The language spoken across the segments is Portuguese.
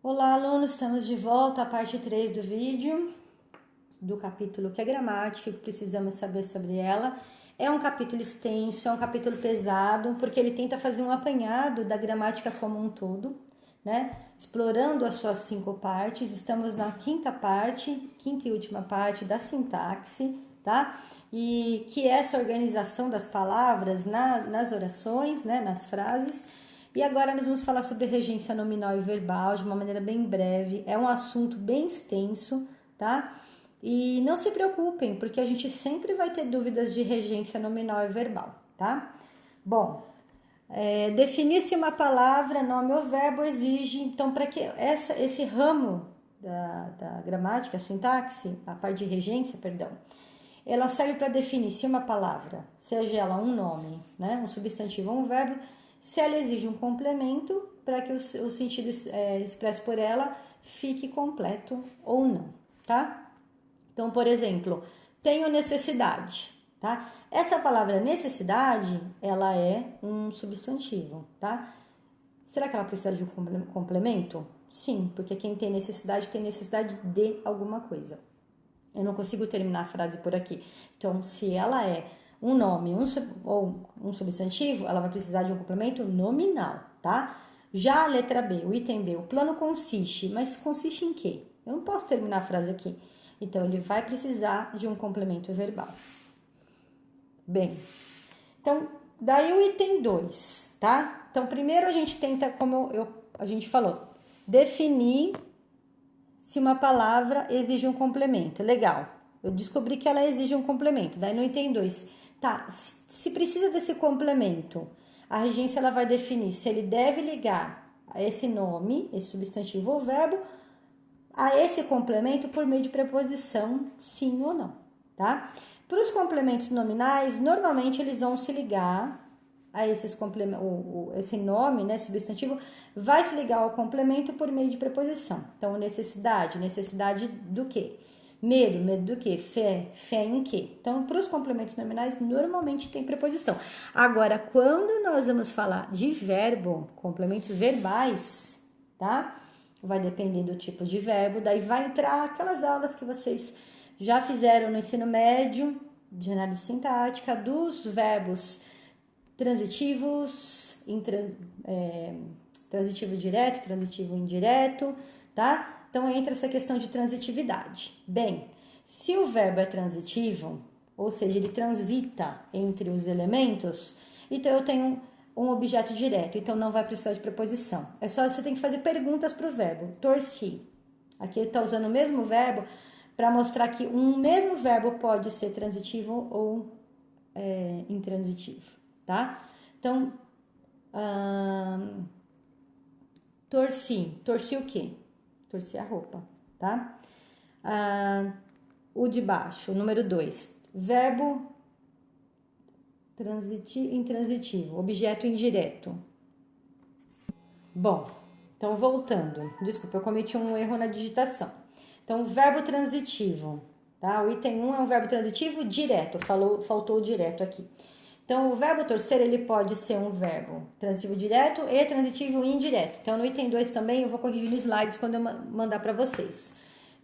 Olá, alunos, estamos de volta à parte 3 do vídeo, do capítulo que é gramática, que precisamos saber sobre ela. É um capítulo extenso, é um capítulo pesado, porque ele tenta fazer um apanhado da gramática como um todo, né? Explorando as suas 5 partes. Estamos na quinta e última parte da sintaxe, tá? E que é essa organização das palavras nas orações, né? Nas frases. E agora nós vamos falar sobre regência nominal e verbal de uma maneira bem breve. É um assunto bem extenso, tá? E não se preocupem, porque a gente sempre vai ter dúvidas de regência nominal e verbal, tá? Bom, definir se uma palavra, nome ou verbo exige, então, para que esse ramo da gramática, a sintaxe, a parte de regência, perdão, ela serve para definir se uma palavra, seja ela um nome, né, um substantivo ou um verbo, se ela exige um complemento para que o sentido expresso por ela fique completo ou não, tá? Então, por exemplo, tenho necessidade, tá? Essa palavra necessidade, ela é um substantivo, tá? Será que ela precisa de um complemento? Sim, porque quem tem necessidade de alguma coisa. Eu não consigo terminar a frase por aqui. Então, se ela é um nome ou um substantivo, ela vai precisar de um complemento nominal, tá? Já a letra B, o item B, o plano consiste, mas consiste em quê? Eu não posso terminar a frase aqui. Então, ele vai precisar de um complemento verbal. Bem, então, daí o item 2, tá? Então, primeiro a gente tenta, como a gente falou, definir se uma palavra exige um complemento. Legal, eu descobri que ela exige um complemento. Daí no item 2, tá, se precisa desse complemento, a regência ela vai definir se ele deve ligar a esse nome, esse substantivo ou verbo, a esse complemento por meio de preposição sim ou não, tá? Para os complementos nominais, normalmente eles vão se ligar a esses complementos, esse nome, né, substantivo, vai se ligar ao complemento por meio de preposição. Então, necessidade do quê? Medo do quê? Fé em quê? Então, para os complementos nominais, normalmente tem preposição. Agora, quando nós vamos falar de verbo, complementos verbais, tá? Vai depender do tipo de verbo, daí vai entrar aquelas aulas que vocês já fizeram no ensino médio, de análise sintática, dos verbos transitivos, transitivo direto, transitivo indireto, tá? Então, entra essa questão de transitividade. Bem, se o verbo é transitivo, ou seja, ele transita entre os elementos, então eu tenho um objeto direto, então não vai precisar de preposição. É só você tem que fazer perguntas para o verbo. Torci. Aqui ele está usando o mesmo verbo para mostrar que um mesmo verbo pode ser transitivo ou intransitivo, tá? Então, torci o quê? Torci a roupa, tá? O de baixo, o número 2, verbo intransitivo, objeto indireto. Bom, então voltando, desculpa, eu cometi um erro na digitação. Então, verbo transitivo, tá? O item 1 é um verbo transitivo direto, faltou o direto aqui. Então, o verbo torcer, ele pode ser um verbo transitivo direto e transitivo indireto. Então, no item 2 também, eu vou corrigir nos slides quando eu mandar para vocês.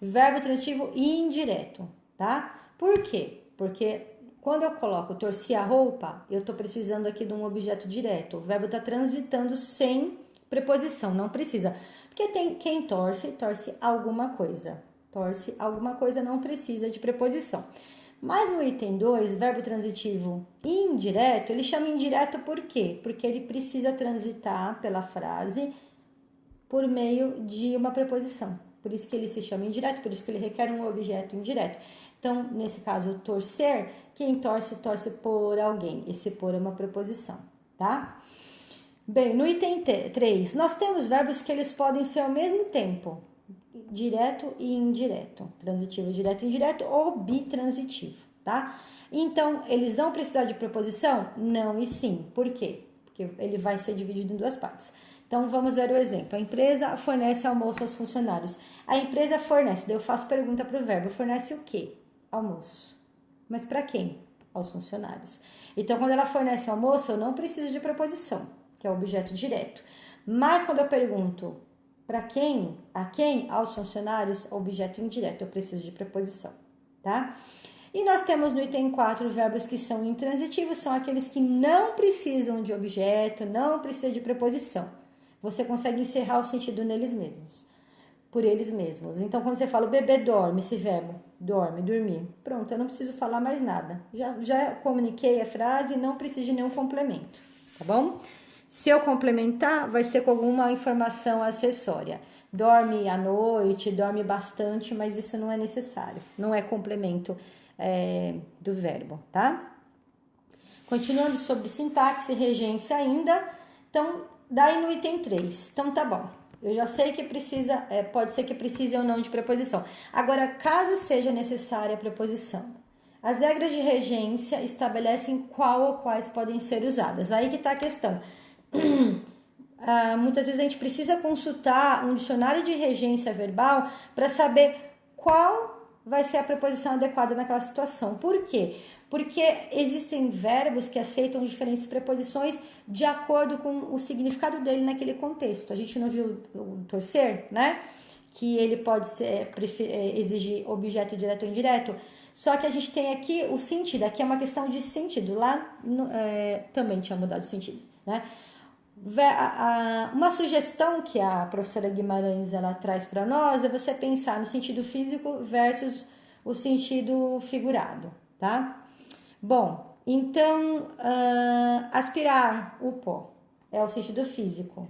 Verbo transitivo indireto, tá? Por quê? Porque quando eu coloco torci a roupa, eu tô precisando aqui de um objeto direto. O verbo tá transitando sem preposição, não precisa. Porque tem quem torce alguma coisa. Torce alguma coisa, não precisa de preposição. Mas no item 2, verbo transitivo indireto, ele chama indireto por quê? Porque ele precisa transitar pela frase por meio de uma preposição. Por isso que ele se chama indireto, por isso que ele requer um objeto indireto. Então, nesse caso, torcer, quem torce por alguém. Esse por é uma preposição, tá? Bem, no item 3, nós temos verbos que eles podem ser ao mesmo tempo direto e indireto, transitivo direto e indireto ou bitransitivo, tá? Então, eles vão precisar de preposição? Não e sim. Por quê? Porque ele vai ser dividido em duas partes. Então, vamos ver o exemplo. A empresa fornece almoço aos funcionários. A empresa fornece, daí eu faço pergunta para o verbo, fornece o quê? Almoço. Mas para quem? Aos funcionários. Então, quando ela fornece almoço, eu não preciso de preposição, que é o objeto direto. Mas quando eu pergunto Para quem? A quem? Aos funcionários, objeto indireto, eu preciso de preposição, tá? E nós temos no item 4 verbos que são intransitivos, são aqueles que não precisam de objeto, não precisam de preposição. Você consegue encerrar o sentido neles mesmos, por eles mesmos. Então, quando você fala o bebê dorme, esse verbo, dorme, dormir, pronto, eu não preciso falar mais nada. Já comuniquei a frase e não preciso de nenhum complemento, tá bom? Se eu complementar, vai ser com alguma informação acessória. Dorme à noite, dorme bastante, mas isso não é necessário. Não é complemento do verbo, tá? Continuando sobre sintaxe e regência ainda. Então, daí no item 3. Então, tá bom. Eu já sei que precisa, pode ser que precise ou não de preposição. Agora, caso seja necessária a preposição, as regras de regência estabelecem qual ou quais podem ser usadas. Aí que tá a questão. Muitas vezes a gente precisa consultar um dicionário de regência verbal para saber qual vai ser a preposição adequada naquela situação. Por quê? Porque existem verbos que aceitam diferentes preposições de acordo com o significado dele naquele contexto. A gente não viu o torcer, né? Que ele pode exigir objeto direto ou indireto. Só que a gente tem aqui o sentido. Aqui é uma questão de sentido. Lá também tinha mudado o sentido, né? Uma sugestão que a professora Guimarães ela traz para nós é você pensar no sentido físico versus o sentido figurado, tá? Bom, então, aspirar o pó é o sentido físico,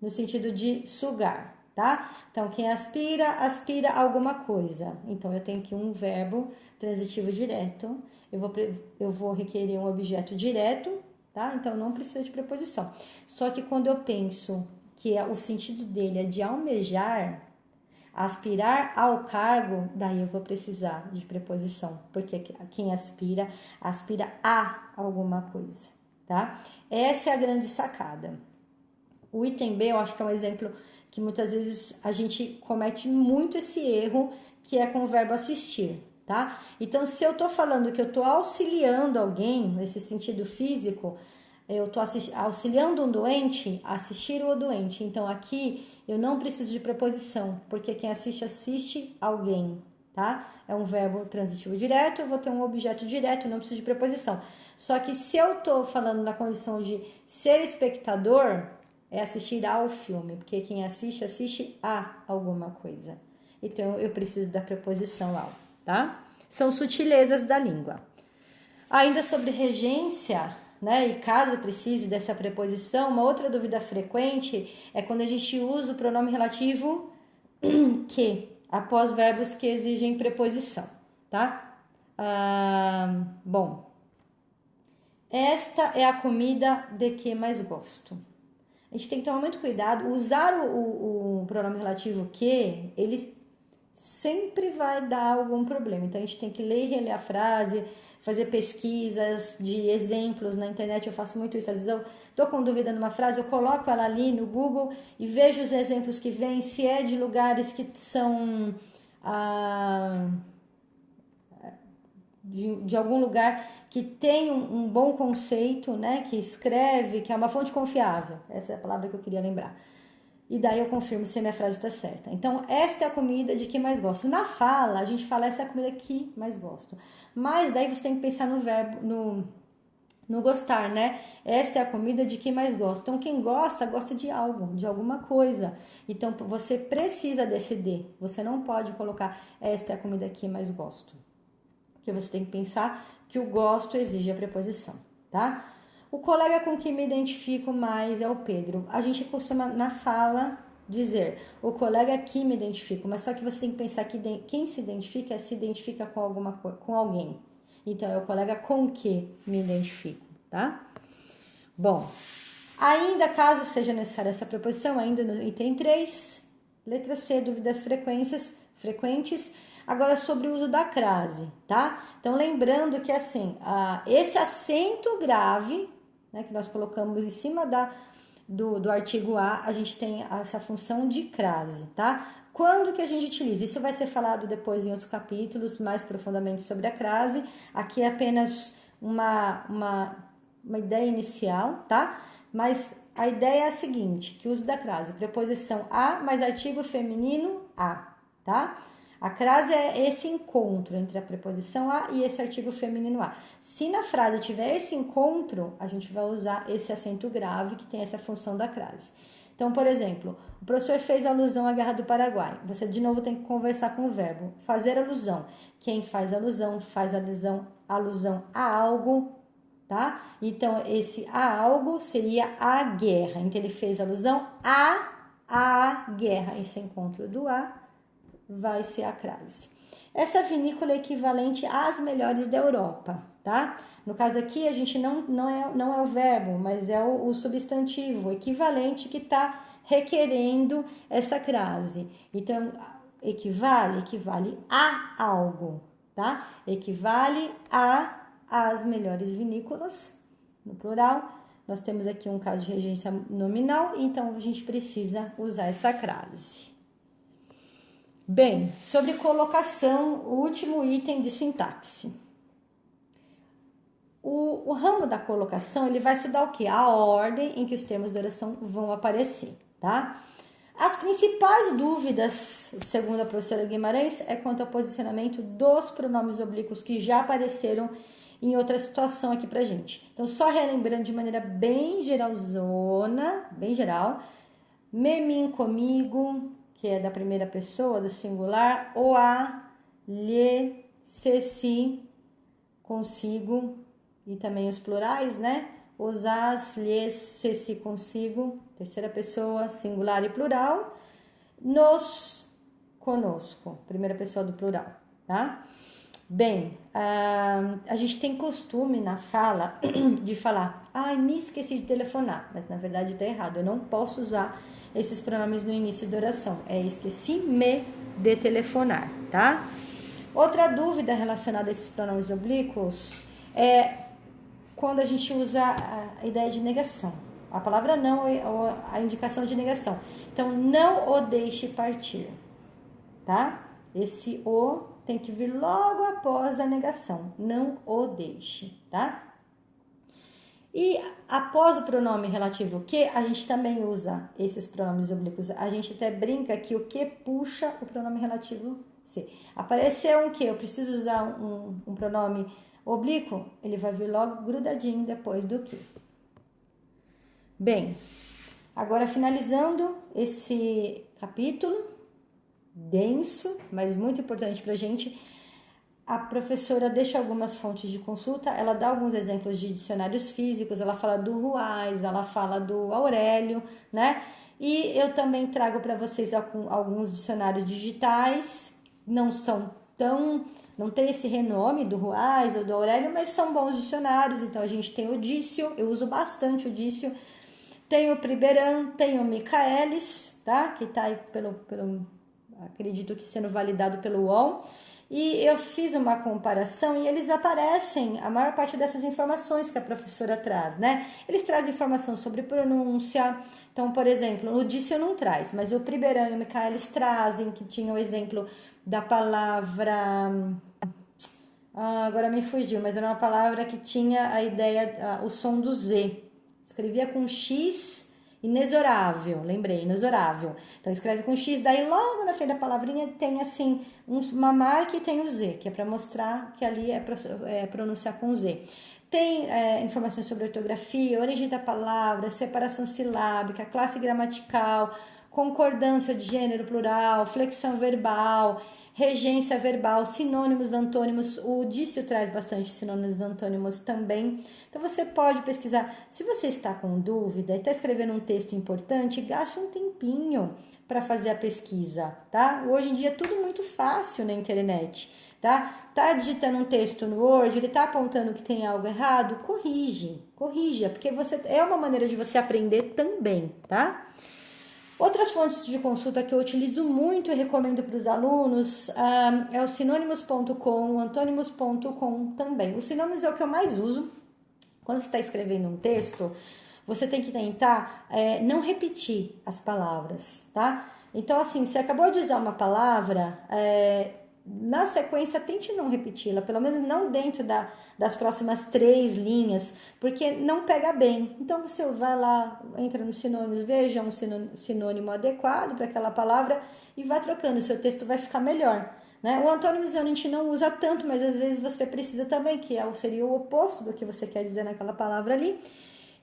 no sentido de sugar, tá? Então, quem aspira, aspira alguma coisa. Então, eu tenho aqui um verbo transitivo direto, eu vou requerer um objeto direto, tá? Então, não precisa de preposição. Só que quando eu penso que o sentido dele é de almejar, aspirar ao cargo, daí eu vou precisar de preposição, porque quem aspira, aspira a alguma coisa, tá? Essa é a grande sacada. O item B, eu acho que é um exemplo que muitas vezes a gente comete muito esse erro, que é com o verbo assistir, tá? Então, se eu tô falando que eu tô auxiliando alguém, nesse sentido físico, eu tô auxiliando um doente, assistir o doente. Então, aqui eu não preciso de preposição, porque quem assiste, assiste alguém, tá? É um verbo transitivo direto, eu vou ter um objeto direto, não preciso de preposição. Só que se eu tô falando na condição de ser espectador, é assistir ao filme, porque quem assiste, assiste a alguma coisa. Então, eu preciso da preposição ao, tá? São sutilezas da língua. Ainda sobre regência, né, e caso precise dessa preposição, uma outra dúvida frequente é quando a gente usa o pronome relativo que, após verbos que exigem preposição, tá? Bom, esta é a comida de que mais gosto. A gente tem que tomar muito cuidado. Usar o pronome relativo que, ele sempre vai dar algum problema. Então, a gente tem que ler e reler a frase, fazer pesquisas de exemplos na internet. Eu faço muito isso. Às vezes eu tô com dúvida numa frase, eu coloco ela ali no Google e vejo os exemplos que vêm, se é de lugares que são... de algum lugar que tem um bom conceito, né, que escreve, que é uma fonte confiável. Essa é a palavra que eu queria lembrar. E daí eu confirmo se a minha frase está certa. Então, esta é a comida de que mais gosto. Na fala, a gente fala essa é a comida que mais gosto. Mas daí você tem que pensar no verbo, no gostar, né? Esta é a comida de que mais gosto. Então, quem gosta, gosta de algo, de alguma coisa. Então, você precisa desse de. Você não pode colocar esta é a comida que mais gosto. Porque você tem que pensar que o gosto exige a preposição, tá? O colega com quem me identifico mais é o Pedro. A gente costuma, na fala, dizer o colega que me identifico, mas só que você tem que pensar que quem se identifica com com alguém. Então, é o colega com que me identifico, tá? Bom, ainda caso seja necessária essa preposição, ainda no item 3, letra C, dúvidas frequentes. Agora, sobre o uso da crase, tá? Então, lembrando que, assim, esse acento grave, né, que nós colocamos em cima do artigo A gente tem essa função de crase, tá? Quando que a gente utiliza? Isso vai ser falado depois em outros capítulos, mais profundamente sobre a crase. Aqui é apenas uma ideia inicial, tá? Mas a ideia é a seguinte, que o uso da crase, preposição a mais artigo feminino a, tá? A crase é esse encontro entre a preposição a e esse artigo feminino a. Se na frase tiver esse encontro, a gente vai usar esse acento grave que tem essa função da crase. Então, por exemplo, o professor fez alusão à Guerra do Paraguai. Você, de novo, tem que conversar com o verbo. Fazer alusão. Quem faz alusão a algo, tá? Então, esse a algo seria a guerra. Então, ele fez alusão a guerra. Esse encontro do a vai ser a crase. Essa vinícola é equivalente às melhores da Europa, tá? No caso aqui, a gente não é o verbo, mas é o substantivo equivalente que está requerendo essa crase. Então, equivale a algo, tá? Equivale a as melhores vinícolas, no plural. Nós temos aqui um caso de regência nominal, então a gente precisa usar essa crase. Bem, sobre colocação, o último item de sintaxe. O ramo da colocação, ele vai estudar o quê? A ordem em que os termos de oração vão aparecer, tá? As principais dúvidas, segundo a professora Guimarães, é quanto ao posicionamento dos pronomes oblíquos que já apareceram em outra situação aqui pra gente. Então, só relembrando de maneira bem geralzona, bem geral, me, mim, comigo, que é da primeira pessoa, do singular, o a, lhe, se, si, consigo, e também os plurais, né? Os as, lhes, se, si, consigo, terceira pessoa, singular e plural, nos, conosco, primeira pessoa do plural, tá? Bem, a gente tem costume na fala de falar, me esqueci de telefonar, mas na verdade tá errado, eu não posso usar esses pronomes no início da oração, esqueci-me de telefonar, tá? Outra dúvida relacionada a esses pronomes oblíquos é quando a gente usa a ideia de negação, a palavra não ou a indicação de negação. Então, não o deixe partir, tá? Esse o tem que vir logo após a negação, não o deixe, tá? E após o pronome relativo que, a gente também usa esses pronomes oblíquos. A gente até brinca que o que puxa o pronome relativo se. Apareceu um que, eu preciso usar um pronome oblíquo, ele vai vir logo grudadinho depois do que. Bem, agora finalizando esse capítulo denso, mas muito importante pra gente, a professora deixa algumas fontes de consulta, ela dá alguns exemplos de dicionários físicos, ela fala do Ruais, ela fala do Aurélio, né? E eu também trago para vocês alguns dicionários digitais, não tem esse renome do Ruais ou do Aurélio, mas são bons dicionários. Então a gente tem o Dício, eu uso bastante o Dício, tem o Priberan, tem o Michaelis, tá? Que tá aí acredito que sendo validado pelo UOL. E eu fiz uma comparação e eles aparecem, a maior parte dessas informações que a professora traz, né? Eles trazem informação sobre pronúncia. Então, por exemplo, o Dício não traz, mas o Priberan e o Michaelis trazem, que tinha o exemplo da palavra... agora me fugiu, mas era uma palavra que tinha a ideia, o som do Z. Escrevia com X... inexorável, lembrei, inexorável. Então, escreve com X, daí logo na frente da palavrinha tem assim uma marca e tem o Z, que é para mostrar que ali é pronunciar com Z. Tem informações sobre ortografia, origem da palavra, separação silábica, classe gramatical, concordância de gênero plural, flexão verbal, regência verbal, sinônimos, antônimos. O Dício traz bastante sinônimos e antônimos também. Então, você pode pesquisar. Se você está com dúvida e está escrevendo um texto importante, gaste um tempinho para fazer a pesquisa, tá? Hoje em dia é tudo muito fácil na internet, tá? Tá digitando um texto no Word, ele tá apontando que tem algo errado, corrija, porque é uma maneira de você aprender também, tá? Outras fontes de consulta que eu utilizo muito e recomendo para os alunos é o sinônimos.com, o antônimos.com também. Os sinônimos é o que eu mais uso. Quando você está escrevendo um texto, você tem que tentar não repetir as palavras, tá? Então, assim, você acabou de usar uma palavra, na sequência, tente não repeti-la, pelo menos não dentro das próximas 3 linhas, porque não pega bem. Então, você vai lá, entra nos sinônimos, veja um sinônimo adequado para aquela palavra e vai trocando, o seu texto vai ficar melhor. Né? O antônimos a gente não usa tanto, mas às vezes você precisa também, que seria o oposto do que você quer dizer naquela palavra ali.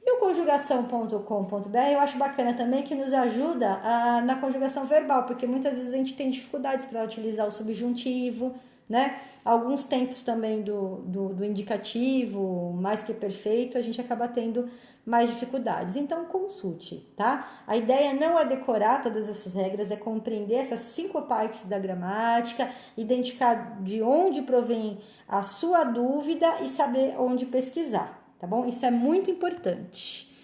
E o conjugação.com.br eu acho bacana também, que nos ajuda na conjugação verbal, porque muitas vezes a gente tem dificuldades para utilizar o subjuntivo, né? Alguns tempos também do indicativo, mais que perfeito, a gente acaba tendo mais dificuldades. Então, consulte, tá? A ideia não é decorar todas essas regras, é compreender essas 5 partes da gramática, identificar de onde provém a sua dúvida e saber onde pesquisar. Tá bom? Isso é muito importante.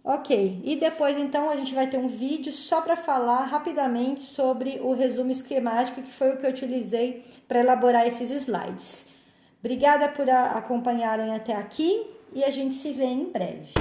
Ok, e depois então a gente vai ter um vídeo só para falar rapidamente sobre o resumo esquemático, que foi o que eu utilizei para elaborar esses slides. Obrigada por acompanharem até aqui e a gente se vê em breve.